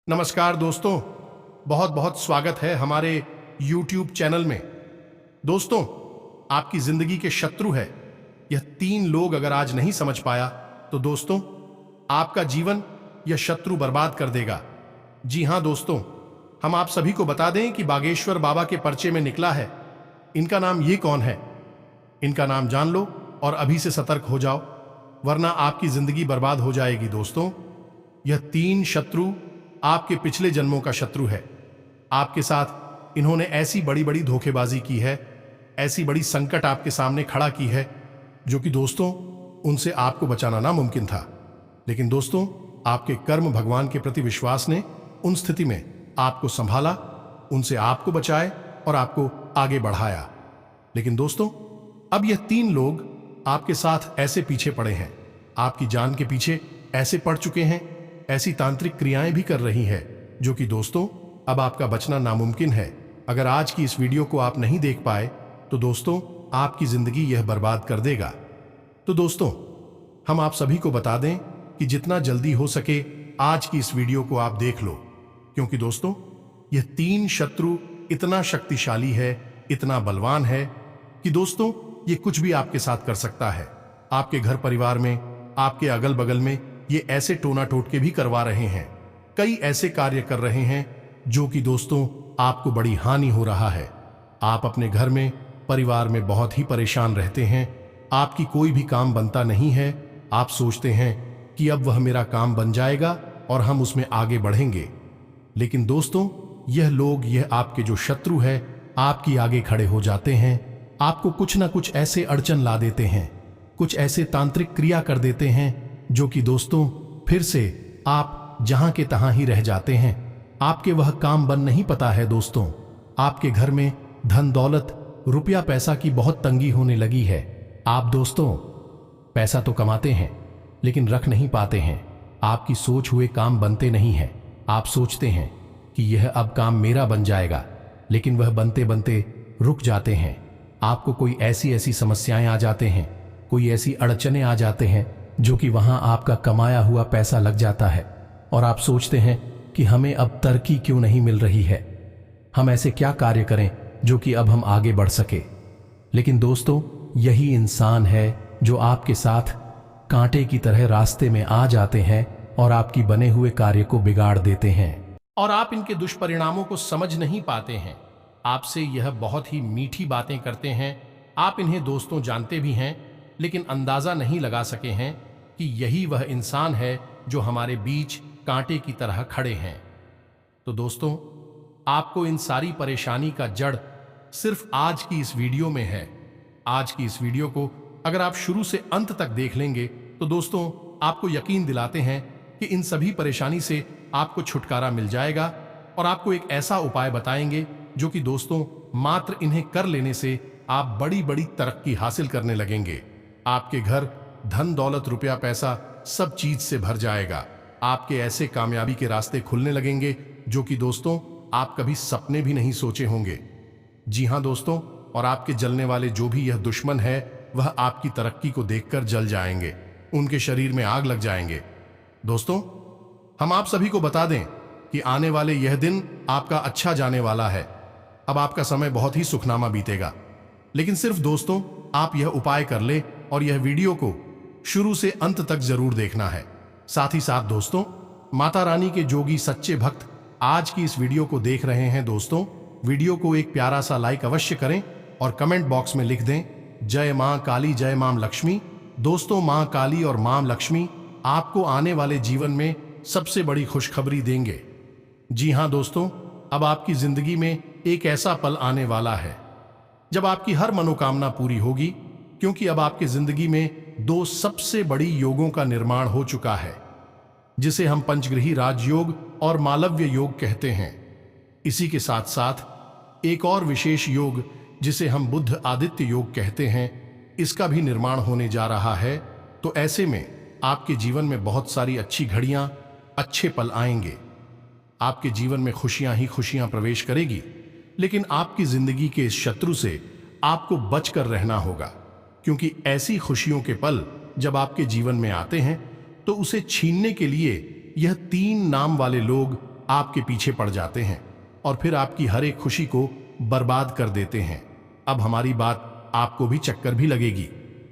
नमस्कार दोस्तों, बहुत बहुत स्वागत है हमारे YouTube चैनल में। दोस्तों, आपकी जिंदगी के शत्रु है, यह 3 लोग अगर आज नहीं समझ पाया तो दोस्तों आपका जीवन यह शत्रु बर्बाद कर देगा। जी हां दोस्तों, हम आप सभी को बता दें कि बागेश्वर बाबा के पर्चे में निकला है। इनका नाम ये कौन है? इनका नाम जान लो और अभी से सतर्क हो जाओ, वरना आपकी जिंदगी बर्बाद हो जाएगी। दोस्तों, यह 3 शत्रु आपके पिछले जन्मों का शत्रु है। आपके साथ इन्होंने ऐसी बड़ी बड़ी धोखेबाजी की है, ऐसी बड़ी संकट आपके सामने खड़ा की है, जो कि दोस्तों उनसे आपको बचाना नामुमकिन था। लेकिन दोस्तों, आपके कर्म भगवान के प्रति विश्वास ने उन स्थिति में आपको संभाला, उनसे आपको बचाए और आपको आगे बढ़ाया। लेकिन दोस्तों, अब यह 3 लोग आपके साथ ऐसे पीछे पड़े हैं, आपकी जान के पीछे ऐसे पड़ चुके हैं, ऐसी तांत्रिक क्रियाएं भी कर रही हैं, जो कि दोस्तों अब आपका बचना नामुमकिन है। अगर आज की इस वीडियो को आप नहीं देख पाए तो दोस्तों आपकी जिंदगी यह बर्बाद कर देगा। तो दोस्तों, हम आप सभी को बता दें कि जितना जल्दी हो सके आज की इस वीडियो को आप देख लो, क्योंकि दोस्तों यह 3 शत्रु इतना शक्तिशाली है, इतना बलवान है कि दोस्तों ये कुछ भी आपके साथ कर सकता है। आपके घर परिवार में, आपके अगल बगल में ये ऐसे टोना टोटके भी करवा रहे हैं, कई ऐसे कार्य कर रहे हैं जो कि दोस्तों आपको बड़ी हानि हो रहा है। आप अपने घर में, परिवार में बहुत ही परेशान रहते हैं, आपकी कोई भी काम बनता नहीं है। आप सोचते हैं कि अब वह मेरा काम बन जाएगा और हम उसमें आगे बढ़ेंगे। लेकिन दोस्तों यह लोग, यह आपके जो शत्रु है, आपकी आगे खड़े हो जाते हैं, आपको कुछ ना कुछ ऐसे अड़चन ला देते हैं, कुछ ऐसे तांत्रिक क्रिया कर देते हैं जो कि दोस्तों फिर से आप जहां के तहां ही रह जाते हैं। आपके वह काम बन नहीं पता है। दोस्तों, आपके घर में धन दौलत, रुपया पैसा की बहुत तंगी होने लगी है। आप दोस्तों पैसा तो कमाते हैं लेकिन रख नहीं पाते हैं। आपकी सोच हुए काम बनते नहीं है। आप सोचते हैं कि यह अब काम मेरा बन जाएगा, लेकिन वह बनते बनते रुक जाते हैं। आपको कोई ऐसी ऐसी समस्याएं आ जाते हैं, कोई ऐसी अड़चने आ जाते हैं जो कि वहां आपका कमाया हुआ पैसा लग जाता है और आप सोचते हैं कि हमें अब तरक्की क्यों नहीं मिल रही है, हम ऐसे क्या कार्य करें जो कि अब हम आगे बढ़ सके। लेकिन दोस्तों यही इंसान है जो आपके साथ कांटे की तरह रास्ते में आ जाते हैं और आपकी बने हुए कार्य को बिगाड़ देते हैं और आप इनके दुष्परिणामों को समझ नहीं पाते हैं। आपसे यह बहुत ही मीठी बातें करते हैं, आप इन्हें दोस्तों जानते भी हैं, लेकिन अंदाजा नहीं लगा सके हैं कि यही वह इंसान है जो हमारे बीच कांटे की तरह खड़े हैं। तो दोस्तों, आपको इन सारी परेशानी का जड़ सिर्फ आज की इस वीडियो में है। आज की इस वीडियो को अगर आप शुरू से अंत तक देख लेंगे तो दोस्तों आपको यकीन दिलाते हैं कि इन सभी परेशानी से आपको छुटकारा मिल जाएगा और आपको एक ऐसा उपाय बताएंगे जो कि दोस्तों मात्र इन्हें कर लेने से आप बड़ी बड़ी तरक्की हासिल करने लगेंगे। आपके घर धन दौलत, रुपया पैसा सब चीज से भर जाएगा। आपके ऐसे कामयाबी के रास्ते खुलने लगेंगे जो कि दोस्तों आप कभी सपने भी नहीं सोचे होंगे। जी हां दोस्तों, और आपके जलने वाले जो भी यह दुश्मन है वह आपकी तरक्की को देखकर जल जाएंगे, उनके शरीर में आग लग जाएंगे। दोस्तों, हम आप सभी को बता दें कि आने वाले यह दिन आपका अच्छा जाने वाला है। अब आपका समय बहुत ही सुखनामा बीतेगा। लेकिन सिर्फ दोस्तों आप यह उपाय कर ले और यह वीडियो को शुरू से अंत तक जरूर देखना है। साथ ही साथ दोस्तों, माता रानी के जोगी सच्चे भक्त आज की इस वीडियो को देख रहे हैं। दोस्तों, वीडियो को एक प्यारा सा लाइक अवश्य करें और कमेंट बॉक्स में लिख दें, जय मां काली, जय मां लक्ष्मी। दोस्तों, मां काली और मां लक्ष्मी आपको आने वाले जीवन में सबसे बड़ी खुशखबरी देंगे। जी हां दोस्तों, अब आपकी जिंदगी में एक ऐसा पल आने वाला है जब आपकी हर मनोकामना पूरी होगी, क्योंकि अब आपकी जिंदगी में 2 सबसे बड़ी योगों का निर्माण हो चुका है, जिसे हम पंचग्रही राजयोग और मालव्य योग कहते हैं। इसी के साथ साथ एक और विशेष योग जिसे हम बुद्ध आदित्य योग कहते हैं, इसका भी निर्माण होने जा रहा है। तो ऐसे में आपके जीवन में बहुत सारी अच्छी घड़ियां, अच्छे पल आएंगे। आपके जीवन में खुशियां ही खुशियां प्रवेश करेगी। लेकिन आपकी जिंदगी के इस शत्रु से आपको बचकर रहना होगा, क्योंकि ऐसी खुशियों के पल जब आपके जीवन में आते हैं तो उसे छीनने के लिए यह 3 नाम वाले लोग आपके पीछे पड़ जाते हैं और फिर आपकी हर एक खुशी को बर्बाद कर देते हैं। अब हमारी बात आपको भी चक्कर भी लगेगी,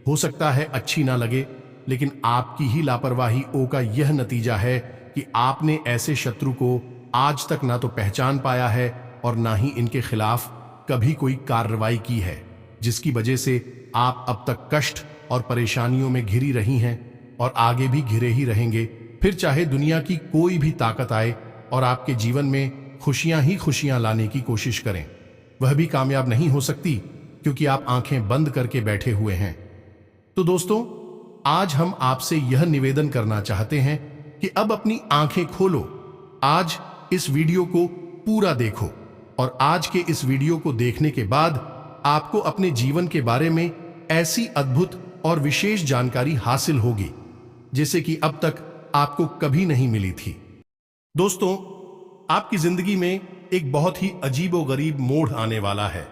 हो सकता है अच्छी ना लगे, लेकिन आपकी ही लापरवाही का यह नतीजा है कि आपने ऐसे शत्रु को आज तक ना तो पहचान पाया है और ना ही इनके खिलाफ कभी कोई कार्रवाई की है, जिसकी वजह से आप अब तक कष्ट और परेशानियों में घिरी रही हैं और आगे भी घिरे ही रहेंगे। फिर चाहे दुनिया की कोई भी ताकत आए और आपके जीवन में खुशियां ही खुशियां लाने की कोशिश करें, वह भी कामयाब नहीं हो सकती, क्योंकि आप आंखें बंद करके बैठे हुए हैं। तो दोस्तों, आज हम आपसे यह निवेदन करना चाहते हैं कि अब अपनी आंखें खोलो। आज इस वीडियो को पूरा देखो और आज के इस वीडियो को देखने के बाद आपको अपने जीवन के बारे में ऐसी अद्भुत और विशेष जानकारी हासिल होगी जैसे कि अब तक आपको कभी नहीं मिली थी। दोस्तों, आपकी जिंदगी में एक बहुत ही अजीबोगरीब मोड़ आने वाला है।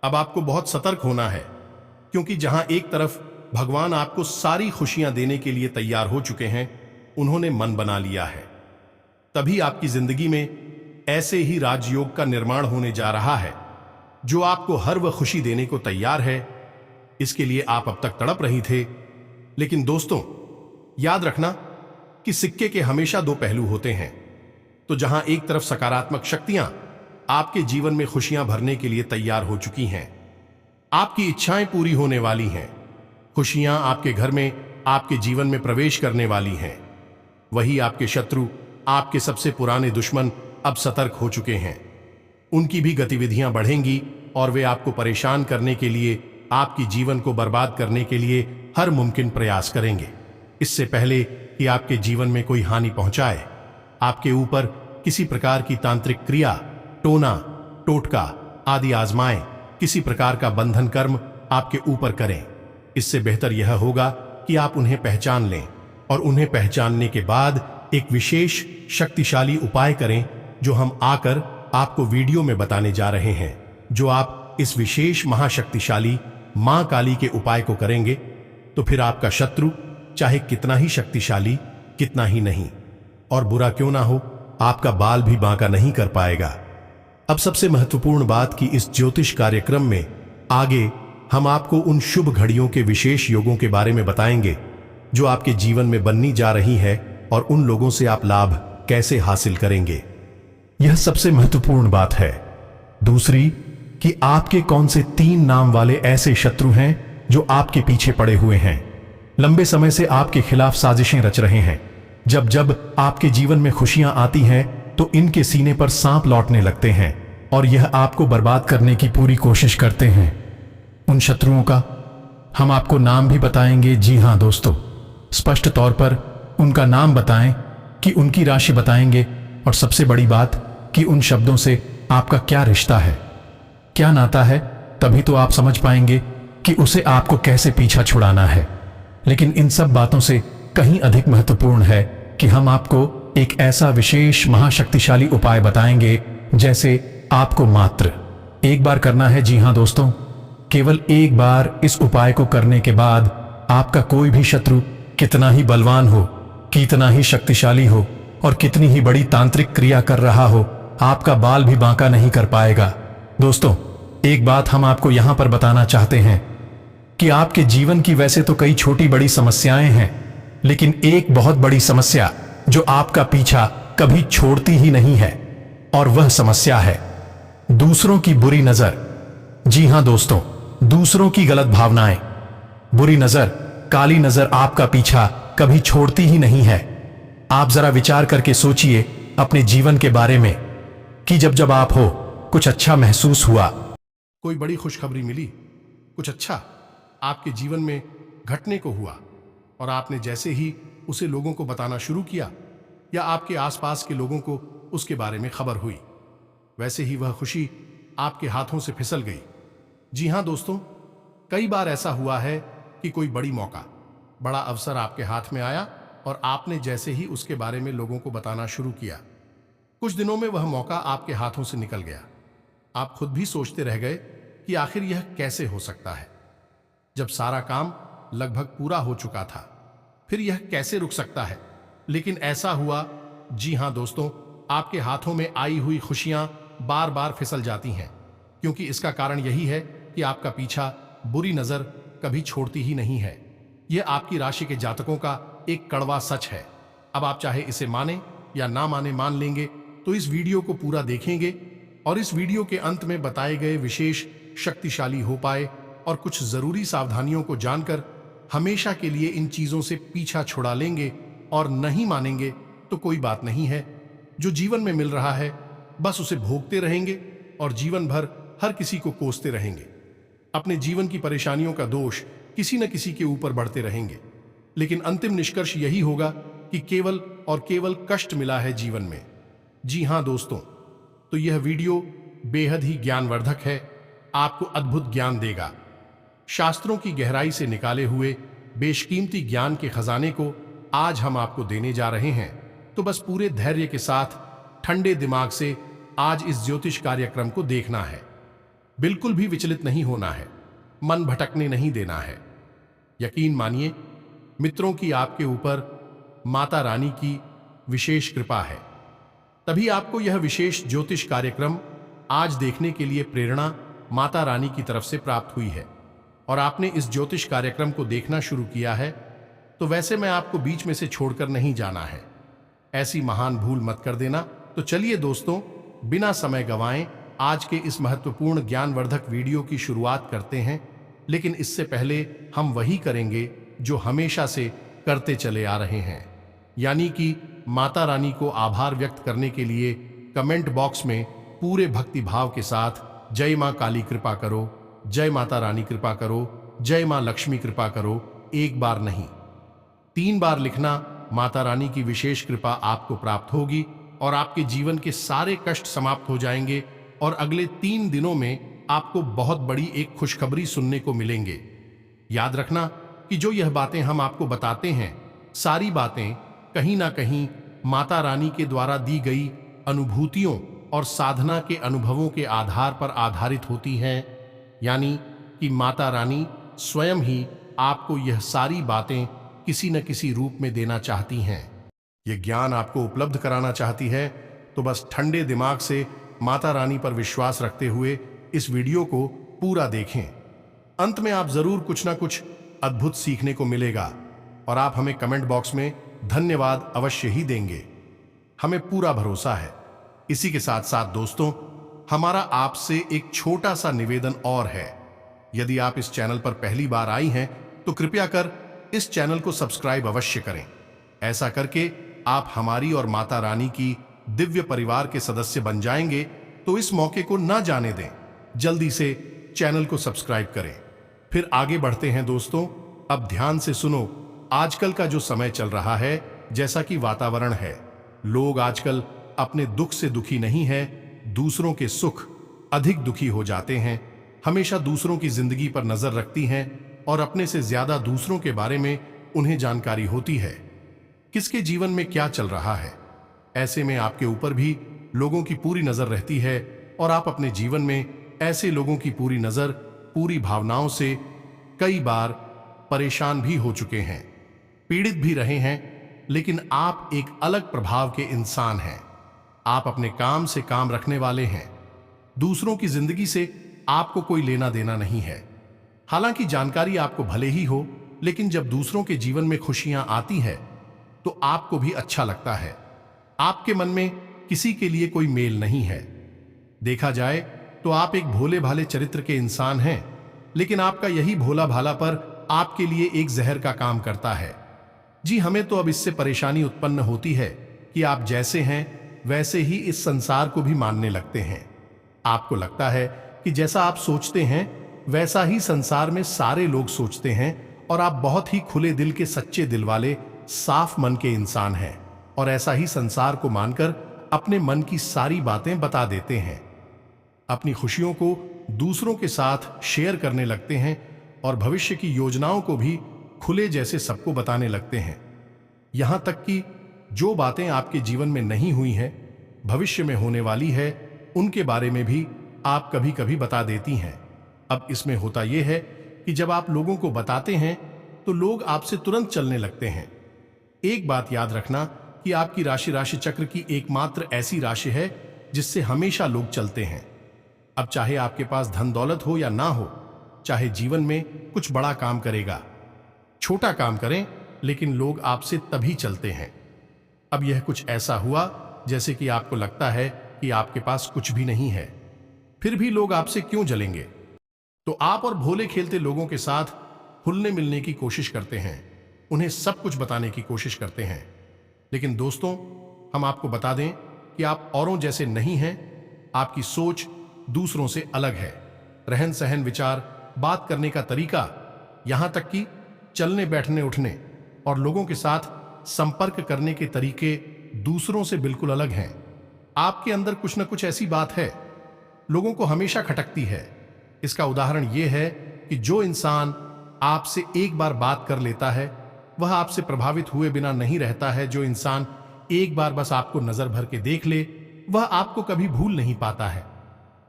अब आपको बहुत सतर्क होना है, क्योंकि जहां एक तरफ भगवान आपको सारी खुशियां देने के लिए तैयार हो चुके हैं, उन्होंने मन बना लिया है, तभी आपकी जिंदगी में ऐसे ही राजयोग का निर्माण होने जा रहा है जो आपको हर वह खुशी देने को तैयार है। इसके लिए आप अब तक तड़प रही थे, लेकिन दोस्तों याद रखना कि सिक्के के हमेशा दो पहलू होते हैं। तो जहां एक तरफ सकारात्मक शक्तियां आपके जीवन में खुशियां भरने के लिए तैयार हो चुकी हैं, आपकी इच्छाएं पूरी होने वाली हैं, खुशियां आपके घर में, आपके जीवन में प्रवेश करने वाली हैं, वही आपके शत्रु, आपके सबसे पुराने दुश्मन अब सतर्क हो चुके हैं। उनकी भी गतिविधियां बढ़ेंगी और वे आपको परेशान करने के लिए, आपकी जीवन को बर्बाद करने के लिए हर मुमकिन प्रयास करेंगे। इससे पहले कि आपके जीवन में कोई हानि पहुंचाए, आपके ऊपर किसी प्रकार की तांत्रिक क्रिया, टोना, टोटका आदि आजमाएं, किसी प्रकार का बंधन कर्म आपके ऊपर करें। इससे बेहतर यह होगा कि आप उन्हें पहचान लें और उन्हें पहचानने के बाद एक विशेष शक्तिशाली उपाय करें, जो हम आकर आपको वीडियो में बताने जा रहे हैं। जो आप इस विशेष महाशक्तिशाली मां काली के उपाय को करेंगे, तो फिर आपका शत्रु चाहे कितना ही शक्तिशाली, कितना ही नहीं, और बुरा क्यों ना हो, आपका बाल भी बांका नहीं कर पाएगा। अब सबसे महत्वपूर्ण बात कि इस ज्योतिष कार्यक्रम में आगे हम आपको उन शुभ घड़ियों के विशेष योगों के बारे में बताएंगे जो आपके जीवन में बननी जा रही है, और उन लोगों से आप लाभ कैसे हासिल करेंगे, यह सबसे महत्वपूर्ण बात है। दूसरी कि आपके कौन से 3 नाम वाले ऐसे शत्रु हैं जो आपके पीछे पड़े हुए हैं, लंबे समय से आपके खिलाफ साजिशें रच रहे हैं। जब जब आपके जीवन में खुशियां आती हैं तो इनके सीने पर सांप लौटने लगते हैं और यह आपको बर्बाद करने की पूरी कोशिश करते हैं। उन शत्रुओं का हम आपको नाम भी बताएंगे। जी हां दोस्तों, स्पष्ट तौर पर उनका नाम बताएं, कि उनकी राशि बताएंगे, और सबसे बड़ी बात कि उन शब्दों से आपका क्या रिश्ता है, क्या नाता है। तभी तो आप समझ पाएंगे कि उसे आपको कैसे पीछा छुड़ाना है। लेकिन इन सब बातों से कहीं अधिक महत्वपूर्ण है कि हम आपको एक ऐसा विशेष महाशक्तिशाली उपाय बताएंगे, जैसे आपको मात्र एक बार करना है। जी हां दोस्तों, केवल एक बार इस उपाय को करने के बाद आपका कोई भी शत्रु कितना ही बलवान हो, कितना ही शक्तिशाली हो और कितनी ही बड़ी तांत्रिक क्रिया कर रहा हो, आपका बाल भी बांका नहीं कर पाएगा। दोस्तों, एक बात हम आपको यहां पर बताना चाहते हैं कि आपके जीवन की वैसे तो कई छोटी बड़ी समस्याएं हैं, लेकिन एक बहुत बड़ी समस्या जो आपका पीछा कभी छोड़ती ही नहीं है, और वह समस्या है दूसरों की बुरी नजर। जी हां दोस्तों, दूसरों की गलत भावनाएं, बुरी नजर, काली नजर आपका पीछा कभी छोड़ती ही नहीं है। आप जरा विचार करके सोचिए अपने जीवन के बारे में कि जब जब आप हो कुछ अच्छा महसूस हुआ, कोई बड़ी खुशखबरी मिली, कुछ अच्छा आपके जीवन में घटने को हुआ, और आपने जैसे ही उसे लोगों को बताना शुरू किया या आपके आसपास के लोगों को उसके बारे में खबर हुई, वैसे ही वह खुशी आपके हाथों से फिसल गई। जी हां दोस्तों, कई बार ऐसा हुआ है कि कोई बड़ी मौका, बड़ा अवसर आपके हाथ में आया और आपने जैसे ही उसके बारे में लोगों को बताना शुरू किया, कुछ दिनों में वह मौका आपके हाथों से निकल गया। आप खुद भी सोचते रह गए कि आखिर यह कैसे हो सकता है, जब सारा काम लगभग पूरा हो चुका था, फिर यह कैसे रुक सकता है। लेकिन ऐसा हुआ। जी हां दोस्तों, आपके हाथों में आई हुई खुशियां बार बार फिसल जाती हैं, क्योंकि इसका कारण यही है कि आपका पीछा बुरी नजर कभी छोड़ती ही नहीं है। यह आपकी राशि के जातकों का एक कड़वा सच है। अब आप चाहे इसे माने या ना माने, मान लेंगे तो इस वीडियो को पूरा देखेंगे और इस वीडियो के अंत में बताए गए विशेष शक्तिशाली हो पाए और कुछ जरूरी सावधानियों को जानकर हमेशा के लिए इन चीजों से पीछा छुड़ा लेंगे। और नहीं मानेंगे तो कोई बात नहीं है, जो जीवन में मिल रहा है बस उसे भोगते रहेंगे और जीवन भर हर किसी को कोसते रहेंगे। अपने जीवन की परेशानियों का दोष किसी न किसी के ऊपर बढ़ते रहेंगे, लेकिन अंतिम निष्कर्ष यही होगा कि केवल और केवल कष्ट मिला है जीवन में। जी हां दोस्तों, तो यह वीडियो बेहद ही ज्ञानवर्धक है, आपको अद्भुत ज्ञान देगा। शास्त्रों की गहराई से निकाले हुए बेशकीमती ज्ञान के खजाने को आज हम आपको देने जा रहे हैं। तो बस पूरे धैर्य के साथ ठंडे दिमाग से आज इस ज्योतिष कार्यक्रम को देखना है। बिल्कुल भी विचलित नहीं होना है, मन भटकने नहीं देना है। यकीन मानिए मित्रों की आपके ऊपर माता रानी की विशेष कृपा है, तभी आपको यह विशेष ज्योतिष कार्यक्रम आज देखने के लिए प्रेरणा माता रानी की तरफ से प्राप्त हुई है और आपने इस ज्योतिष कार्यक्रम को देखना शुरू किया है। तो वैसे मैं आपको बीच में से छोड़कर नहीं जाना है, ऐसी महान भूल मत कर देना। तो चलिए दोस्तों, बिना समय गंवाएं आज के इस महत्वपूर्ण ज्ञानवर्धक वीडियो की शुरुआत करते हैं। लेकिन इससे पहले हम वही करेंगे जो हमेशा से करते चले आ रहे हैं, यानी कि माता रानी को आभार व्यक्त करने के लिए कमेंट बॉक्स में पूरे भक्ति भाव के साथ जय मां काली कृपा करो, जय माता रानी कृपा करो, जय मां लक्ष्मी कृपा करो, एक बार नहीं 3 बार लिखना। माता रानी की विशेष कृपा आपको प्राप्त होगी और आपके जीवन के सारे कष्ट समाप्त हो जाएंगे और अगले 3 दिनों में आपको बहुत बड़ी एक खुशखबरी सुनने को मिलेंगे। याद रखना कि जो यह बातें हम आपको बताते हैं, सारी बातें कहीं ना कहीं माता रानी के द्वारा दी गई अनुभूतियों और साधना के अनुभवों के आधार पर आधारित होती हैं, यानी कि माता रानी स्वयं ही आपको यह सारी बातें किसी न किसी रूप में देना चाहती हैं। यह ज्ञान आपको उपलब्ध कराना चाहती है। तो बस ठंडे दिमाग से माता रानी पर विश्वास रखते हुए इस वीडियो को पूरा देखें। अंत में आप जरूर कुछ ना कुछ अद्भुत सीखने को मिलेगा और आप हमें कमेंट बॉक्स में धन्यवाद अवश्य ही देंगे, हमें पूरा भरोसा है। इसी के साथ साथ दोस्तों, हमारा आपसे एक छोटा सा निवेदन और है। यदि आप इस चैनल पर पहली बार आई हैं तो कृपया कर इस चैनल को सब्सक्राइब अवश्य करें। ऐसा करके आप हमारी और माता रानी की दिव्य परिवार के सदस्य बन जाएंगे। तो इस मौके को ना जाने दें, जल्दी से चैनल को सब्सक्राइब करें। फिर आगे बढ़ते हैं दोस्तों। अब ध्यान से सुनो। आजकल का जो समय चल रहा है, जैसा कि वातावरण है, लोग आजकल अपने दुख से दुखी नहीं है, दूसरों के सुख अधिक दुखी हो जाते हैं। हमेशा दूसरों की जिंदगी पर नजर रखती हैं और अपने से ज्यादा दूसरों के बारे में उन्हें जानकारी होती है, किसके जीवन में क्या चल रहा है। ऐसे में आपके ऊपर भी लोगों की पूरी नजर रहती है और आप अपने जीवन में ऐसे लोगों की पूरी नजर, पूरी भावनाओं से कई बार परेशान भी हो चुके हैं, पीड़ित भी रहे हैं। लेकिन आप एक अलग प्रभाव के इंसान हैं। आप अपने काम से काम रखने वाले हैं। दूसरों की जिंदगी से आपको कोई लेना देना नहीं है। हालांकि जानकारी आपको भले ही हो, लेकिन जब दूसरों के जीवन में खुशियां आती है तो आपको भी अच्छा लगता है। आपके मन में किसी के लिए कोई मेल नहीं है। देखा जाए तो आप एक भोले भाले चरित्र के इंसान हैं, लेकिन आपका यही भोला भाला पर आपके लिए एक जहर का काम करता है। जी, हमें तो अब इससे परेशानी उत्पन्न होती है कि आप जैसे हैं वैसे ही इस संसार को भी मानने लगते हैं। आपको लगता है कि जैसा आप सोचते हैं वैसा ही संसार में सारे लोग सोचते हैं और आप बहुत ही खुले दिल के, सच्चे दिल वाले, साफ मन के इंसान हैं और ऐसा ही संसार को मानकर अपने मन की सारी बातें बता देते हैं। अपनी खुशियों को दूसरों के साथ शेयर करने लगते हैं और भविष्य की योजनाओं को भी खुले जैसे सबको बताने लगते हैं। यहां तक कि जो बातें आपके जीवन में नहीं हुई हैं, भविष्य में होने वाली है, उनके बारे में भी आप कभी कभी बता देती हैं। अब इसमें होता यह है कि जब आप लोगों को बताते हैं तो लोग आपसे तुरंत चलने लगते हैं। एक बात याद रखना कि आपकी राशि चक्र की एकमात्र ऐसी राशि है जिससे हमेशा लोग चलते हैं। अब चाहे आपके पास धन दौलत हो या ना हो, चाहे जीवन में कुछ बड़ा काम करेगा, छोटा काम करें, लेकिन लोग आपसे तभी चलते हैं। अब यह कुछ ऐसा हुआ जैसे कि आपको लगता है कि आपके पास कुछ भी नहीं है, फिर भी लोग आपसे क्यों जलेंगे? तो आप और भोले खेलते लोगों के साथ खुलने मिलने की कोशिश करते हैं, उन्हें सब कुछ बताने की कोशिश करते हैं। लेकिन दोस्तों, हम आपको बता दें कि आप औरों जैसे नहीं हैं। आपकी सोच दूसरों से अलग है। रहन सहन, विचार, बात करने का तरीका, यहां तक कि चलने बैठने उठने और लोगों के साथ संपर्क करने के तरीके दूसरों से बिल्कुल अलग हैं। आपके अंदर कुछ न कुछ ऐसी बात है, लोगों को हमेशा खटकती है। इसका उदाहरण यह है कि जो इंसान आपसे एक बार बात कर लेता है, वह आपसे प्रभावित हुए बिना नहीं रहता है। जो इंसान एक बार बस आपको नजर भर के देख ले, वह आपको कभी भूल नहीं पाता है।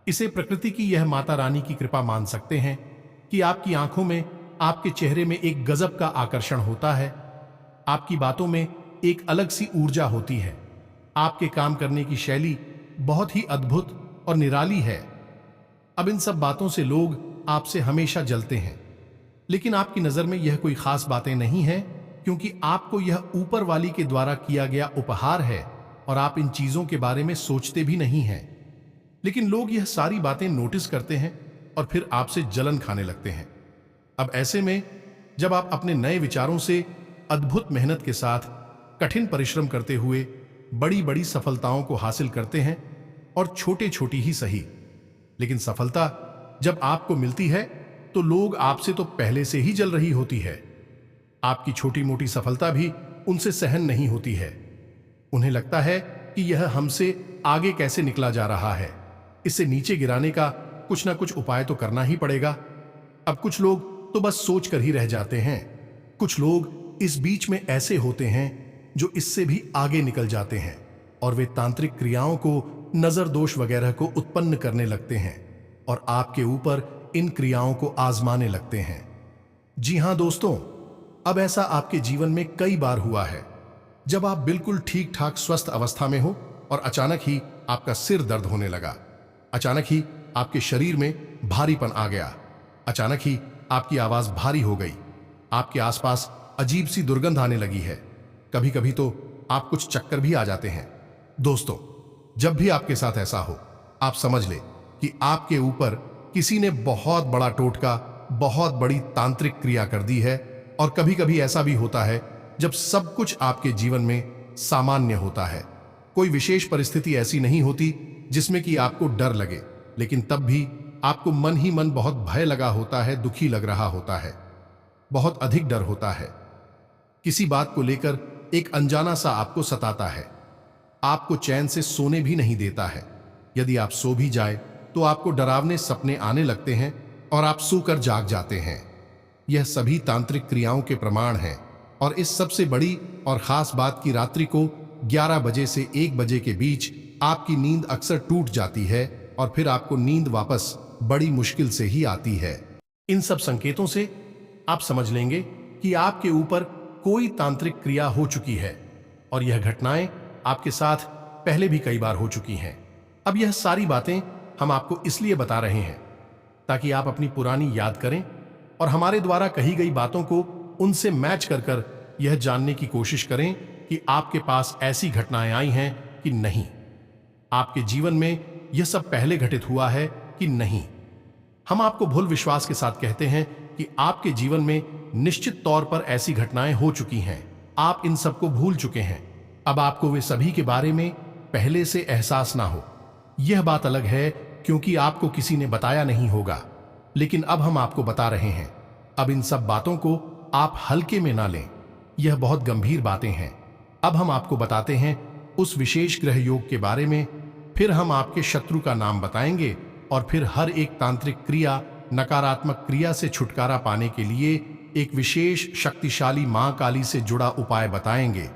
इसे प्रकृति की यह माता रानी की कृपा मान सकते हैं कि आपकी आंखों में, आपके चेहरे में एक गजब का आकर्षण होता है। आपकी बातों में एक अलग सी ऊर्जा होती है। आपके काम करने की शैली बहुत ही अद्भुत और निराली है। अब इन सब बातों से लोग आपसे हमेशा जलते हैं, लेकिन आपकी नजर में यह कोई खास बातें नहीं है, क्योंकि आपको यह ऊपर वाली के द्वारा किया गया उपहार है और आप इन चीजों के बारे में सोचते भी नहीं हैं। लेकिन लोग यह सारी बातें नोटिस करते हैं और फिर आपसे जलन खाने लगते हैं। अब ऐसे में जब आप अपने नए विचारों से अद्भुत मेहनत के साथ कठिन परिश्रम करते हुए बड़ी बड़ी सफलताओं को हासिल करते हैं, और छोटे छोटी ही सही, लेकिन सफलता जब आपको मिलती है तो लोग आपसे तो पहले से ही जल रही होती है। आपकी छोटी मोटी सफलता भी उनसे सहन नहीं होती है। उन्हें लगता है कि यह हमसे आगे कैसे निकला जा रहा है, इसे नीचे गिराने का कुछ ना कुछ उपाय तो करना ही पड़ेगा। अब कुछ लोग तो बस सोच कर ही रह जाते हैं। कुछ लोग इस बीच में ऐसे होते हैं जो इससे भी आगे निकल जाते हैं, और वे तांत्रिक क्रियाओं को, नजर दोष वगैरह को उत्पन्न करने लगते हैं और आपके ऊपर इन क्रियाओं को आजमाने लगते हैं। जी हां दोस्तों, अब ऐसा आपके जीवन में कई बार हुआ है, जब आप बिल्कुल ठीक ठाक स्वस्थ अवस्था में हो और अचानक ही आपका सिर दर्द होने लगा, अचानक ही आपके शरीर में भारीपन आ गया, अचानक ही आपकी आवाज भारी हो गई, आपके आसपास अजीब सी दुर्गंध आने लगी है, कभी कभी तो आप कुछ चक्कर भी आ जाते हैं। दोस्तों, जब भी आपके साथ ऐसा हो, आप समझ ले कि आपके ऊपर किसी ने बहुत बड़ा टोटका, बहुत बड़ी तांत्रिक क्रिया कर दी है। और कभी कभी ऐसा भी होता है जब सब कुछ आपके जीवन में सामान्य होता है, कोई विशेष परिस्थिति ऐसी नहीं होती जिसमें कि आपको डर लगे, लेकिन तब भी आपको मन ही मन बहुत भय लगा होता है, दुखी लग रहा होता है, बहुत अधिक डर होता है। किसी बात को लेकर एक अनजाना सा आपको सताता है, आपको चैन से सोने भी नहीं देता है। यदि आप सो भी जाए तो आपको डरावने सपने आने लगते हैं और आप सोकर जाग जाते हैं। यह सभी तांत्रिक क्रियाओं के प्रमाण हैं। और इस सबसे बड़ी और खास बात की रात्रि को 11 बजे से 1 बजे के बीच आपकी नींद अक्सर टूट जाती है और फिर आपको नींद वापस बड़ी मुश्किल से ही आती है। इन सब संकेतों से आप समझ लेंगे कि आपके ऊपर कोई तांत्रिक क्रिया हो चुकी है, और यह घटनाएं आपके साथ पहले भी कई बार हो चुकी हैं। अब यह सारी बातें हम आपको इसलिए बता रहे हैं ताकि आप अपनी पुरानी याद करें और हमारे द्वारा कही गई बातों को उनसे मैच कर कर यह जानने की कोशिश करें कि आपके पास ऐसी घटनाएं आई हैं कि नहीं, आपके जीवन में यह सब पहले घटित हुआ है कि नहीं। हम आपको भूल विश्वास के साथ कहते हैं कि आपके जीवन में निश्चित तौर पर ऐसी घटनाएं हो चुकी हैं, आप इन सबको भूल चुके हैं। अब आपको वे सभी के बारे में पहले से एहसास ना हो, यह बात अलग है, क्योंकि आपको किसी ने बताया नहीं होगा, लेकिन अब हम आपको बता रहे हैं। अब इन सब बातों को आप हल्के में ना लें, यह बहुत गंभीर बातें हैं। अब हम आपको बताते हैं उस विशेष ग्रह योग के बारे में, फिर हम आपके शत्रु का नाम बताएंगे और फिर हर एक तांत्रिक क्रिया, नकारात्मक क्रिया से छुटकारा पाने के लिए एक विशेष शक्तिशाली मां काली से जुड़ा उपाय बताएंगे।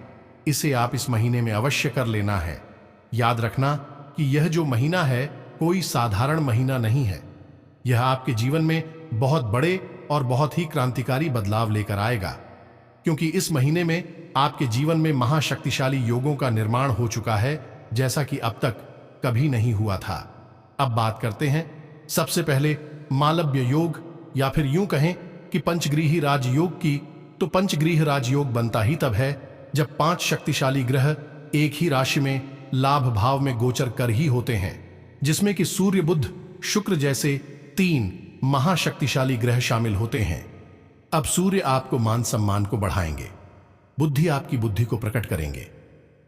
इसे आप इस महीने में अवश्य कर लेना है। याद रखना कि यह जो महीना है कोई साधारण महीना नहीं है, यह आपके जीवन में बहुत बड़े और बहुत ही क्रांतिकारी बदलाव लेकर आएगा, क्योंकि इस महीने में आपके जीवन में महाशक्तिशाली योगों का निर्माण हो चुका है, जैसा कि अब तक कभी नहीं हुआ था। अब बात करते हैं सबसे पहले मालव्य योग, या फिर यूं कहें कि पंचग्रीही राजयोग की। तो पंचग्रीह राजयोग बनता ही तब है जब 5 शक्तिशाली ग्रह एक ही राशि में लाभ भाव में गोचर कर ही होते हैं, जिसमें कि सूर्य, बुध, शुक्र जैसे 3 महाशक्तिशाली ग्रह शामिल होते हैं। अब सूर्य आपको मान सम्मान को बढ़ाएंगे, बुद्धि आपकी बुद्धि को प्रकट करेंगे,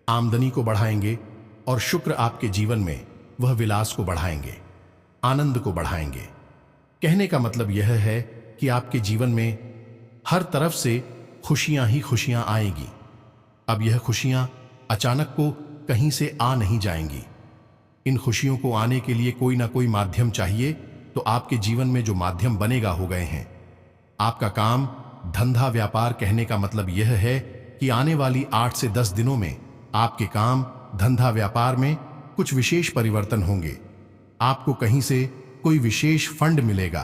आमदनी को बढ़ाएंगे, और शुक्र आपके जीवन में वह विलास को बढ़ाएंगे, आनंद को बढ़ाएंगे। कहने का मतलब यह है कि आपके जीवन में हर तरफ से खुशियां ही खुशियां आएगी। अब यह खुशियां अचानक को कहीं से आ नहीं जाएंगी। इन खुशियों को आने के लिए कोई ना कोई माध्यम चाहिए, तो आपके जीवन में जो माध्यम बनेगा हो गए हैं। आपका काम, धंधा, व्यापार। कहने का मतलब यह है कि आने वाली 8 से 10 दिनों में आपके काम, धंधा, व्यापार में कुछ विशेष परिवर्तन होंगे। आपको कहीं से कोई विशेष फंड मिलेगा,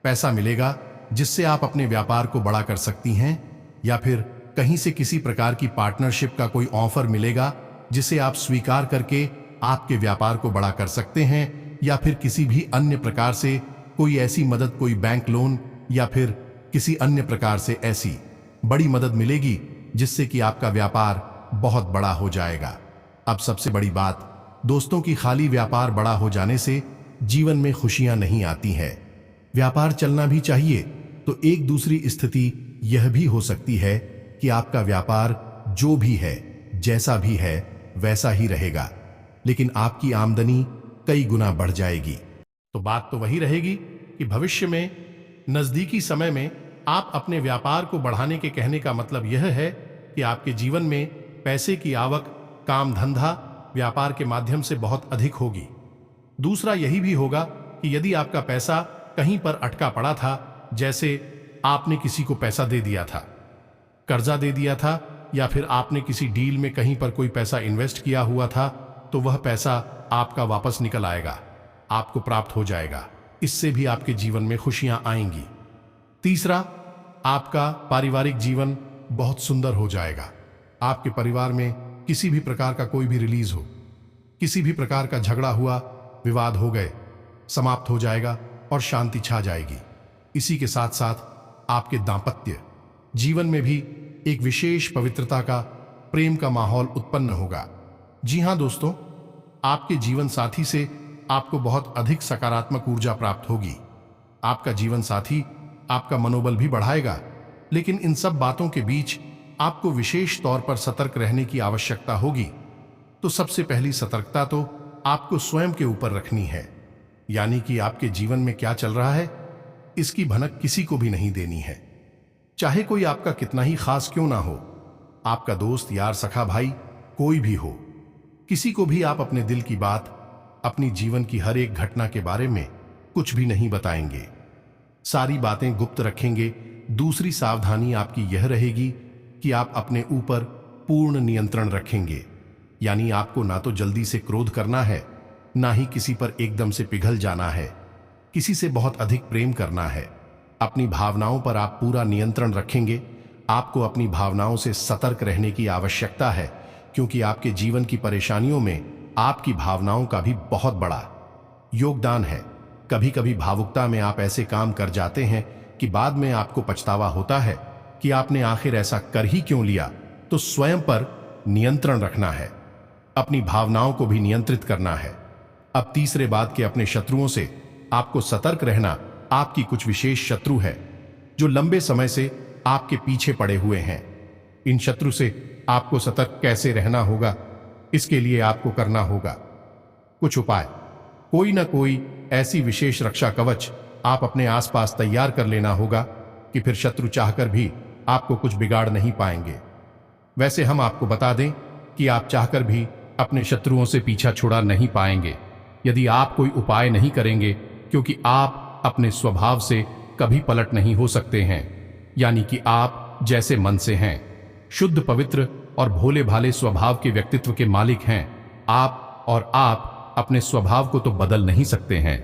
पैसा मिलेगा, जिससे आप अपने व्यापार को बड़ा कर सकती हैं, या फिर कहीं से किसी प्रकार की पार्टनरशिप का कोई ऑफर मिलेगा, जिसे आप स्वीकार करके आपके व्यापार को बड़ा कर सकते हैं, या फिर किसी भी अन्य प्रकार से कोई ऐसी मदद, कोई बैंक लोन या फिर किसी अन्य प्रकार से ऐसी बड़ी मदद मिलेगी जिससे कि आपका व्यापार बहुत बड़ा हो जाएगा। अब सबसे बड़ी बात दोस्तों की, खाली व्यापार बड़ा हो जाने से जीवन में खुशियां नहीं आती हैं। व्यापार चलना भी चाहिए, तो एक दूसरी स्थिति यह भी हो सकती है कि आपका व्यापार जो भी है, जैसा भी है, वैसा ही रहेगा, लेकिन आपकी आमदनी कई गुना बढ़ जाएगी। तो बात तो वही रहेगी कि भविष्य में, नजदीकी समय में आप अपने व्यापार को बढ़ाने के कहने का मतलब यह है कि आपके जीवन में पैसे की आवक, काम, धंधा, व्यापार के माध्यम से बहुत अधिक होगी। दूसरा यही भी होगा कि यदि आपका पैसा कहीं पर अटका पड़ा था, जैसे आपने किसी को पैसा दे दिया था, कर्जा दे दिया था, या फिर आपने किसी डील में कहीं पर कोई पैसा इन्वेस्ट किया हुआ था, तो वह पैसा आपका वापस निकल आएगा, आपको प्राप्त हो जाएगा। इससे भी आपके जीवन में खुशियां आएंगी। तीसरा, आपका पारिवारिक जीवन बहुत सुंदर हो जाएगा। आपके परिवार में किसी भी प्रकार का कोई भी रिलीज हो, किसी भी प्रकार का झगड़ा हुआ, विवाद हो गए, समाप्त हो जाएगा और शांति छा जाएगी। इसी के साथ साथ आपके दांपत्य जीवन में भी एक विशेष पवित्रता का, प्रेम का माहौल उत्पन्न होगा। जी हां दोस्तों, आपके जीवन साथी से आपको बहुत अधिक सकारात्मक ऊर्जा प्राप्त होगी। आपका जीवन साथी आपका मनोबल भी बढ़ाएगा, लेकिन इन सब बातों के बीच आपको विशेष तौर पर सतर्क रहने की आवश्यकता होगी। तो सबसे पहली सतर्कता तो आपको स्वयं के ऊपर रखनी है, यानी कि आपके जीवन में क्या चल रहा है, इसकी भनक किसी को भी नहीं देनी है, चाहे कोई आपका कितना ही खास क्यों ना हो। आपका दोस्त, यार, सखा, भाई, कोई भी हो, किसी को भी आप अपने दिल की बात, अपनी जीवन की हर एक घटना के बारे में कुछ भी नहीं बताएंगे, सारी बातें गुप्त रखेंगे। दूसरी सावधानी आपकी यह रहेगी कि आप अपने ऊपर पूर्ण नियंत्रण रखेंगे, यानी आपको ना तो जल्दी से क्रोध करना है, ना ही किसी पर एकदम से पिघल जाना है, किसी से बहुत अधिक प्रेम करना है। अपनी भावनाओं पर आप पूरा नियंत्रण रखेंगे। आपको अपनी भावनाओं से सतर्क रहने की आवश्यकता है, क्योंकि आपके जीवन की परेशानियों में आपकी भावनाओं का भी बहुत बड़ा योगदान है। कभी कभी भावुकता में आप ऐसे काम कर जाते हैं कि बाद में आपको पछतावा होता है कि आपने आखिर ऐसा कर ही क्यों लिया। तो स्वयं पर नियंत्रण रखना है, अपनी भावनाओं को भी नियंत्रित करना है। अब तीसरे बात के, अपने शत्रुओं से आपको सतर्क रहना। आपकी कुछ विशेष शत्रु है जो लंबे समय से आपके पीछे पड़े हुए हैं। इन शत्रु से आपको सतर्क कैसे रहना होगा, इसके लिए आपको करना होगा कुछ उपाय। कोई ना कोई ऐसी विशेष रक्षा कवच आप अपने आसपास तैयार कर लेना होगा कि फिर शत्रु चाहकर भी आपको कुछ बिगाड़ नहीं पाएंगे। वैसे हम आपको बता दें कि आप चाहकर भी अपने शत्रुओं से पीछा छुड़ा नहीं पाएंगे यदि आप कोई उपाय नहीं करेंगे, क्योंकि आप अपने स्वभाव से कभी पलट नहीं हो सकते हैं। यानी कि आप जैसे मन से हैं, शुद्ध, पवित्र और भोले भाले स्वभाव के व्यक्तित्व के मालिक हैं आप, और आप अपने स्वभाव को तो बदल नहीं सकते हैं।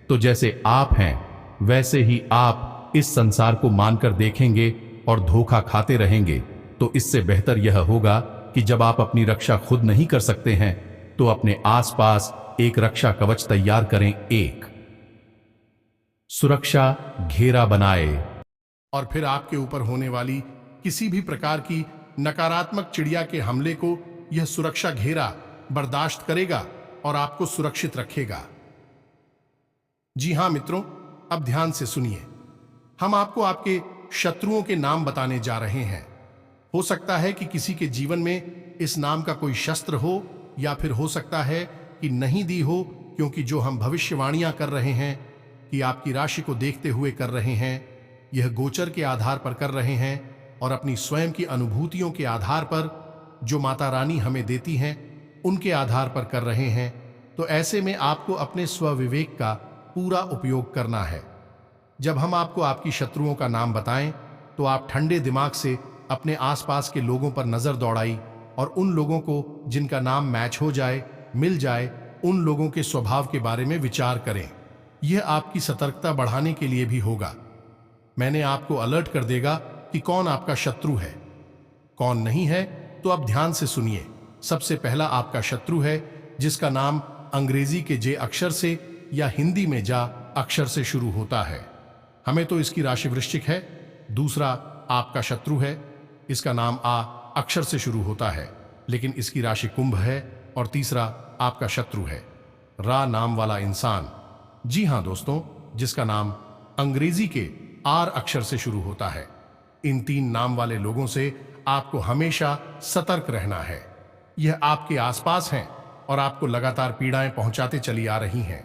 तो जैसे आप हैं वैसे ही आप इस संसार को मानकर देखेंगे और धोखा खाते रहेंगे। तो इससे बेहतर यह होगा कि जब आप अपनी रक्षा खुद नहीं कर सकते हैं तो अपने आसपास एक रक्षा कवच तैयार करें। एक सुरक्षा घेरा बनाए। और फिर आपके ऊपर होने वाली किसी भी प्रकार की नकारात्मक चिड़िया के हमले को यह सुरक्षा घेरा बर्दाश्त करेगा और आपको सुरक्षित रखेगा। जी हां मित्रों, अब ध्यान से सुनिए। हम आपको आपके शत्रुओं के नाम बताने जा रहे हैं। हो सकता है कि किसी के जीवन में इस नाम का कोई शस्त्र हो, या फिर हो सकता है कि नहीं दी हो, क्योंकि जो हम भविष्यवाणियां कर रहे हैं कि आपकी राशि को देखते हुए कर रहे हैं, यह गोचर के आधार पर कर रहे हैं और अपनी स्वयं की अनुभूतियों के आधार पर जो माता रानी हमें देती हैं उनके आधार पर कर रहे हैं। तो ऐसे में आपको अपने स्वविवेक का पूरा उपयोग करना है। जब हम आपको आपकी शत्रुओं का नाम बताएं तो आप ठंडे दिमाग से अपने आसपास के लोगों पर नजर दौड़ाई और उन लोगों को जिनका नाम मैच हो जाए, मिल जाए, उन लोगों के स्वभाव के बारे में विचार करें। यह आपकी सतर्कता बढ़ाने के लिए भी होगा। मैंने आपको अलर्ट कर देगा कि कौन आपका शत्रु है, कौन नहीं है। तो अब ध्यान से सुनिए। सबसे पहला आपका शत्रु है जिसका नाम अंग्रेजी के जे अक्षर से या हिंदी में जा अक्षर से शुरू होता है। हमें तो इसकी राशि वृश्चिक है। दूसरा आपका शत्रु है, इसका नाम आ अक्षर से शुरू होता है लेकिन इसकी राशि कुंभ है। और तीसरा आपका शत्रु है रा नाम वाला इंसान। जी हां दोस्तों, जिसका नाम अंग्रेजी के आर अक्षर से शुरू होता है। इन तीन नाम वाले लोगों से आपको हमेशा सतर्क रहना है। यह आपके आसपास हैं और आपको लगातार पीड़ाएं पहुंचाते चली आ रही हैं।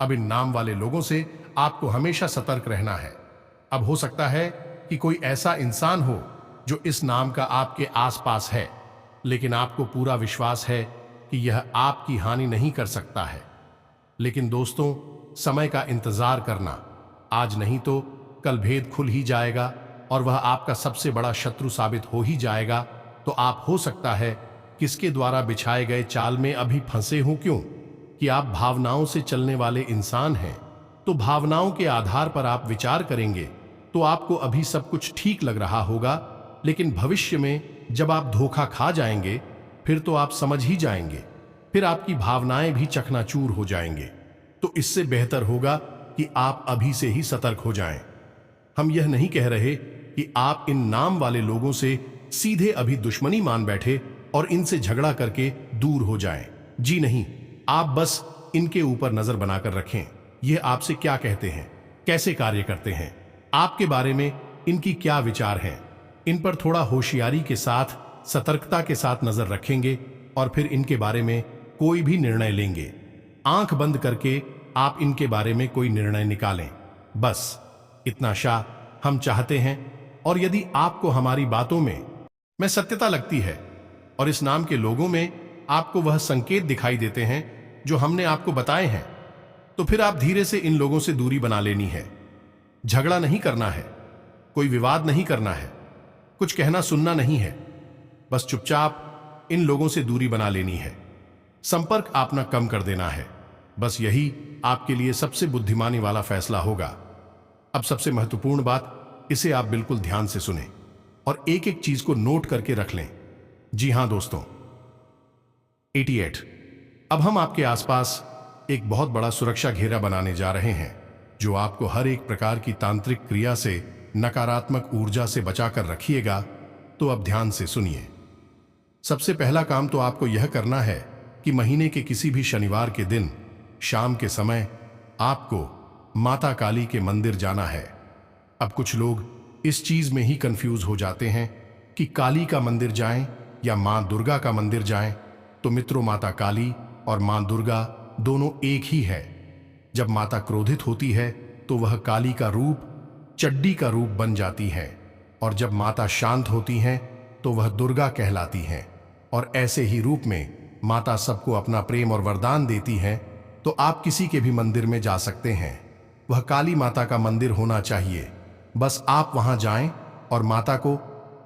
अब इन नाम वाले लोगों से आपको हमेशा सतर्क रहना है। अब हो सकता है कि कोई ऐसा इंसान हो जो इस नाम का आपके आसपास है, लेकिन आपको पूरा विश्वास है कि यह आपकी हानि नहीं कर सकता है। लेकिन दोस्तों, समय का इंतजार करना, आज नहीं तो कल भेद खुल ही जाएगा और वह आपका सबसे बड़ा शत्रु साबित हो ही जाएगा। तो आप हो सकता है किसके द्वारा बिछाए गए चाल में अभी फंसे हो। क्यों कि आप भावनाओं से चलने वाले इंसान हैं, तो भावनाओं के आधार पर आप विचार करेंगे तो आपको अभी सब कुछ ठीक लग रहा होगा, लेकिन भविष्य में जब आप धोखा खा जाएंगे फिर तो आप समझ ही जाएंगे, फिर आपकी भावनाएं भी चकनाचूर हो जाएंगे। तो इससे बेहतर होगा कि आप अभी से ही सतर्क हो जाएं। हम यह नहीं कह रहे कि आप इन नाम वाले लोगों से सीधे अभी दुश्मनी मान बैठे और इनसे झगड़ा करके दूर हो जाएं। जी नहीं, आप बस इनके ऊपर नजर बनाकर रखें। यह आपसे क्या कहते हैं, कैसे कार्य करते हैं, आपके बारे में इनकी क्या विचार हैं, इन पर थोड़ा होशियारी के साथ, सतर्कता के साथ नजर रखेंगे और फिर इनके बारे में कोई भी निर्णय लेंगे। आंख बंद करके आप इनके बारे में कोई निर्णय निकालें। बस इतना शाह हम चाहते हैं। और यदि आपको हमारी बातों में सत्यता लगती है और इस नाम के लोगों में आपको वह संकेत दिखाई देते हैं जो हमने आपको बताए हैं, तो फिर आप धीरे से इन लोगों से दूरी बना लेनी है। झगड़ा नहीं करना है, कोई विवाद नहीं करना है, कुछ कहना सुनना नहीं है। बस चुपचाप इन लोगों से दूरी बना लेनी है, संपर्क अपना कम कर देना है। बस यही आपके लिए सबसे बुद्धिमानी वाला फैसला होगा। अब सबसे महत्वपूर्ण बात, इसे आप बिल्कुल ध्यान से सुनें और एक एक चीज को नोट करके रख लें। जी हां दोस्तों, 88। अब हम आपके आसपास एक बहुत बड़ा सुरक्षा घेरा बनाने जा रहे हैं जो आपको हर एक प्रकार की तांत्रिक क्रिया से, नकारात्मक ऊर्जा से बचाकर रखिएगा। तो अब ध्यान से सुनिए। सबसे पहला काम तो आपको यह करना है कि महीने के किसी भी शनिवार के दिन शाम के समय आपको माता काली के मंदिर जाना है। अब कुछ लोग इस चीज में ही कंफ्यूज हो जाते हैं कि काली का मंदिर जाएं या मां दुर्गा का मंदिर जाएं। तो मित्रों, माता काली और मां दुर्गा दोनों एक ही है। जब माता क्रोधित होती है तो वह काली का रूप, चड्डी का रूप बन जाती है, और जब माता शांत होती हैं तो वह दुर्गा कहलाती हैं। और ऐसे ही रूप में माता सबको अपना प्रेम और वरदान देती हैं। तो आप किसी के भी मंदिर में जा सकते हैं, वह काली माता का मंदिर होना चाहिए। बस आप वहां जाएं और माता को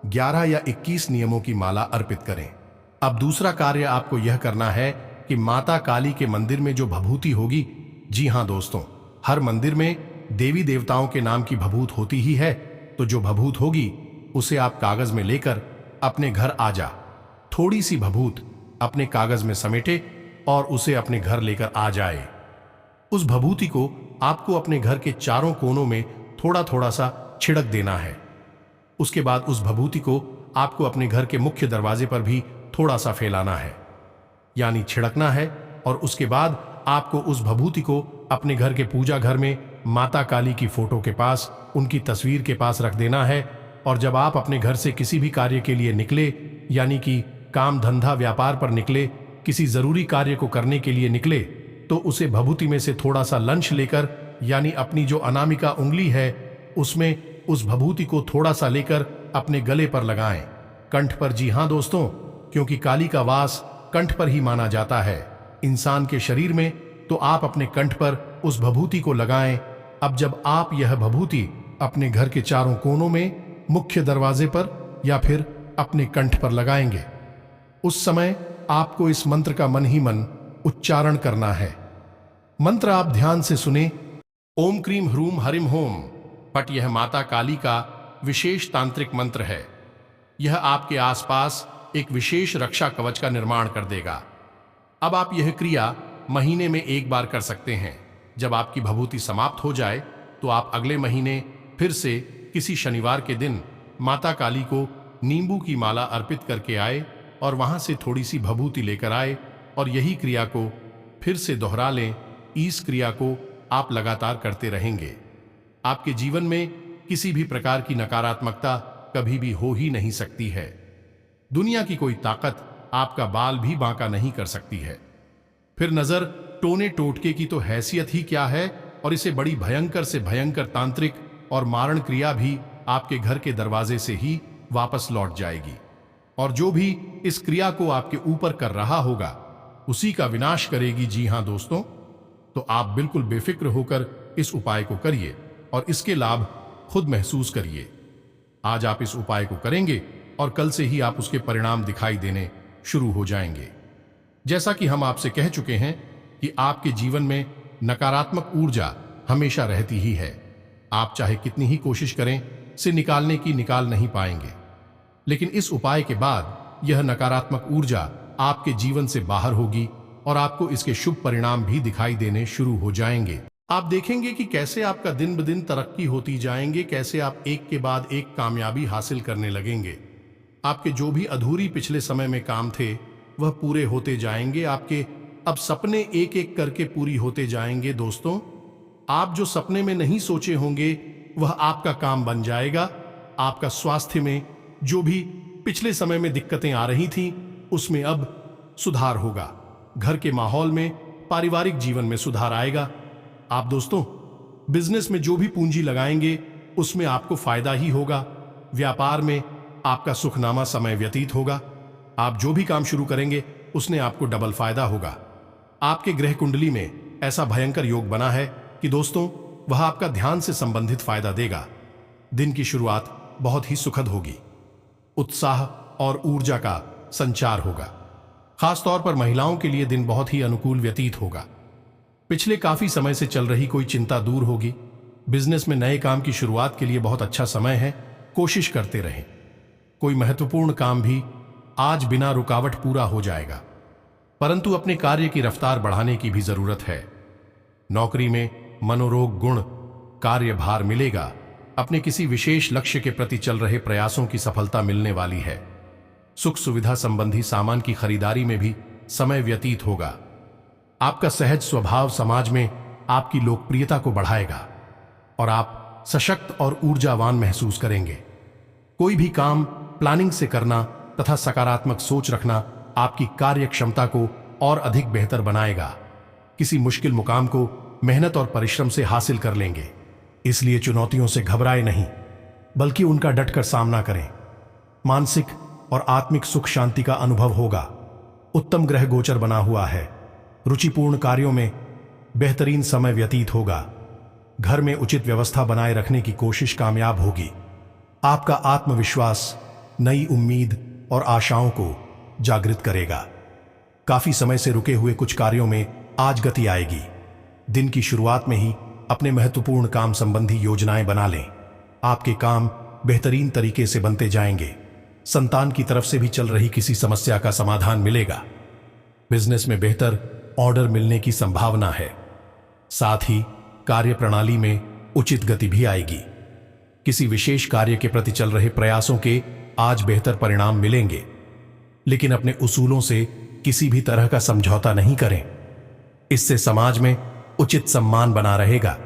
11 या 21 नियमों की माला अर्पित करें। अब दूसरा कार्य आपको यह करना है कि माता काली के मंदिर में जो भभूति होगी, जी हां दोस्तों, हर मंदिर में देवी देवताओं के नाम की भभूत होती ही है। तो जो भभूत होगी उसे आप कागज में लेकर अपने घर आ जा। थोड़ी सी भभूत अपने कागज में समेटे और उसे अपने घर लेकर आ जाए। उस भभूति को आपको अपने घर के चारों कोनों में थोड़ा थोड़ा सा छिड़क देना है। उसके बाद उस भभूति को आपको अपने घर के मुख्य दरवाजे पर भी थोड़ा सा फैलाना है, यानी छिड़कना है। और उसके बाद आपको उस भभूति को अपने घर के पूजा घर में माता काली की फोटो के पास, उनकी तस्वीर के पास रख देना है। और जब आप अपने घर से किसी भी कार्य के लिए निकले, यानी कि काम धंधा व्यापार पर निकले, किसी जरूरी कार्य को करने के लिए निकले, तो उसे भभूति में से थोड़ा सा लंच लेकर, यानी अपनी जो अनामिका उंगली है उसमें उस भभूति को थोड़ा सा लेकर अपने गले पर लगाएं, कंठ पर। जी हां दोस्तों, क्योंकि काली का वास कंठ पर ही माना जाता है इंसान के शरीर में, तो आप अपने कंठ पर उस भभूति को लगाएं। अब जब आप यह भभूति अपने घर के चारों कोनों में, मुख्य दरवाजे पर या फिर अपने कंठ पर लगाएंगे, उस समय आपको इस मंत्र का मन ही मन उच्चारण करना है। मंत्र आप ध्यान से सुने। ओम क्रीम ह्रूम हरिम होम पट। यह माता काली का विशेष तांत्रिक मंत्र है। यह आपके आसपास एक विशेष रक्षा कवच का निर्माण कर देगा। अब आप यह क्रिया महीने में एक बार कर सकते हैं। जब आपकी भभूति समाप्त हो जाए तो आप अगले महीने फिर से किसी शनिवार के दिन माता काली को नींबू की माला अर्पित करके आए और वहां से थोड़ी सी भभूति लेकर आए और यही क्रिया को फिर से दोहरा लें। इस क्रिया को आप लगातार करते रहेंगे। आपके जीवन में किसी भी प्रकार की नकारात्मकता कभी भी हो ही नहीं सकती है। दुनिया की कोई ताकत आपका बाल भी बांका नहीं कर सकती है। फिर नजर टोने टोटके की तो हैसियत ही क्या है, और इसे बड़ी भयंकर से भयंकर तांत्रिक और मारण क्रिया भी आपके घर के दरवाजे से ही वापस लौट जाएगी। और जो भी इस क्रिया को आपके ऊपर कर रहा होगा उसी का विनाश करेगी। जी हां दोस्तों, तो आप बिल्कुल बेफिक्र होकर इस उपाय को करिए और इसके लाभ खुद महसूस करिए। आज आप इस उपाय को करेंगे और कल से ही आप उसके परिणाम दिखाई देने शुरू हो जाएंगे। जैसा कि हम आपसे कह चुके हैं कि आपके जीवन में नकारात्मक ऊर्जा हमेशा रहती ही है। आप चाहे कितनी ही कोशिश करें, से निकालने की निकाल नहीं पाएंगे। लेकिन इस उपाय के बाद यह नकारात्मक ऊर्जा आपके जीवन से बाहर होगी और आपको इसके शुभ परिणाम भी दिखाई देने शुरू हो जाएंगे। आप देखेंगे कि कैसे आपका दिन ब दिन तरक्की होती जाएंगे, कैसे आप एक के बाद एक कामयाबी हासिल करने लगेंगे। आपके जो भी अधूरी पिछले समय में काम थे वह पूरे होते जाएंगे। आपके अब सपने एक एक करके पूरी होते जाएंगे। दोस्तों, आप जो सपने में नहीं सोचे होंगे वह आपका काम बन जाएगा। आपका स्वास्थ्य में जो भी पिछले समय में दिक्कतें आ रही थीं उसमें अब सुधार होगा। घर के माहौल में, पारिवारिक जीवन में सुधार आएगा। आप दोस्तों बिजनेस में जो भी पूंजी लगाएंगे उसमें आपको फायदा ही होगा। व्यापार में आपका सुखनामा समय व्यतीत होगा। आप जो भी काम शुरू करेंगे उसने आपको डबल फायदा होगा। आपके ग्रह कुंडली में ऐसा भयंकर योग बना है कि दोस्तों वह आपका ध्यान से संबंधित फायदा देगा। दिन की शुरुआत बहुत ही सुखद होगी। उत्साह और ऊर्जा का संचार होगा। खासतौर पर महिलाओं के लिए दिन बहुत ही अनुकूल व्यतीत होगा। पिछले काफी समय से चल रही कोई चिंता दूर होगी। बिजनेस में नए काम की शुरुआत के लिए बहुत अच्छा समय है। कोशिश करते रहें। कोई महत्वपूर्ण काम भी आज बिना रुकावट पूरा हो जाएगा, परंतु अपने कार्य की रफ्तार बढ़ाने की भी जरूरत है। नौकरी में मनोरोग गुण कार्यभार मिलेगा। अपने किसी विशेष लक्ष्य के प्रति चल रहे प्रयासों की सफलता मिलने वाली है। सुख सुविधा संबंधी सामान की खरीदारी में भी समय व्यतीत होगा। आपका सहज स्वभाव समाज में आपकी लोकप्रियता को बढ़ाएगा और आप सशक्त और ऊर्जावान महसूस करेंगे। कोई भी काम प्लानिंग से करना तथा सकारात्मक सोच रखना आपकी कार्य क्षमता को और अधिक बेहतर बनाएगा। किसी मुश्किल मुकाम को मेहनत और परिश्रम से हासिल कर लेंगे। इसलिए चुनौतियों से घबराए नहीं, बल्कि उनका डटकर सामना करें। मानसिक और आत्मिक सुख शांति का अनुभव होगा। उत्तम ग्रह गोचर बना हुआ है। रुचिपूर्ण कार्यों में बेहतरीन समय व्यतीत होगा। घर में उचित व्यवस्था बनाए रखने की कोशिश कामयाब होगी। आपका आत्मविश्वास नई उम्मीद और आशाओं को जागृत करेगा। काफी समय से रुके हुए कुछ कार्यों में आज गति आएगी। दिन की शुरुआत में ही अपने महत्वपूर्ण काम संबंधी योजनाएं बना लें। आपके काम बेहतरीन तरीके से बनते जाएंगे। संतान की तरफ से भी चल रही किसी समस्या का समाधान मिलेगा। बिजनेस में बेहतर ऑर्डर मिलने की संभावना है। साथ ही कार्य प्रणाली में उचित गति भी आएगी। किसी विशेष कार्य के प्रति चल रहे प्रयासों के आज बेहतर परिणाम मिलेंगे, लेकिन अपने उसूलों से किसी भी तरह का समझौता नहीं करें। इससे समाज में उचित सम्मान बना रहेगा।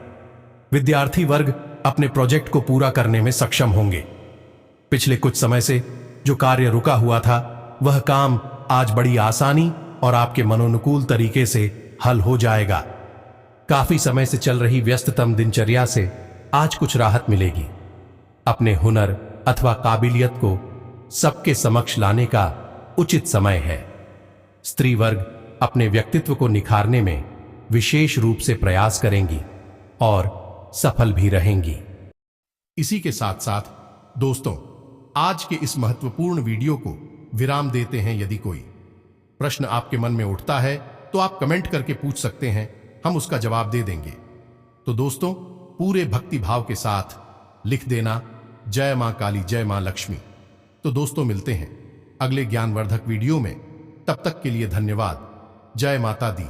विद्यार्थी वर्ग अपने प्रोजेक्ट को पूरा करने में सक्षम होंगे। पिछले कुछ समय से जो कार्य रुका हुआ था, वह काम आज बड़ी आसानी और आपके मनोनुकूल तरीके से हल हो जाएगा। काफी समय से चल रही व्यस्ततम दिनचर्या से आज कुछ राहत मिलेगी। अपने हुनर अथवा काबिलियत को सबके समक्ष लाने का उचित समय है। स्त्री वर्ग अपने व्यक्तित्व को निखारने में विशेष रूप से प्रयास करेंगी और सफल भी रहेंगी। इसी के साथ साथ दोस्तों, आज के इस महत्वपूर्ण वीडियो को विराम देते हैं। यदि कोई प्रश्न आपके मन में उठता है तो आप कमेंट करके पूछ सकते हैं, हम उसका जवाब दे देंगे। तो दोस्तों, पूरे भक्ति भाव के साथ लिख देना, जय मां काली, जय मां लक्ष्मी। तो दोस्तों, मिलते हैं अगले ज्ञानवर्धक वीडियो में। तब तक के लिए धन्यवाद। जय माता दी।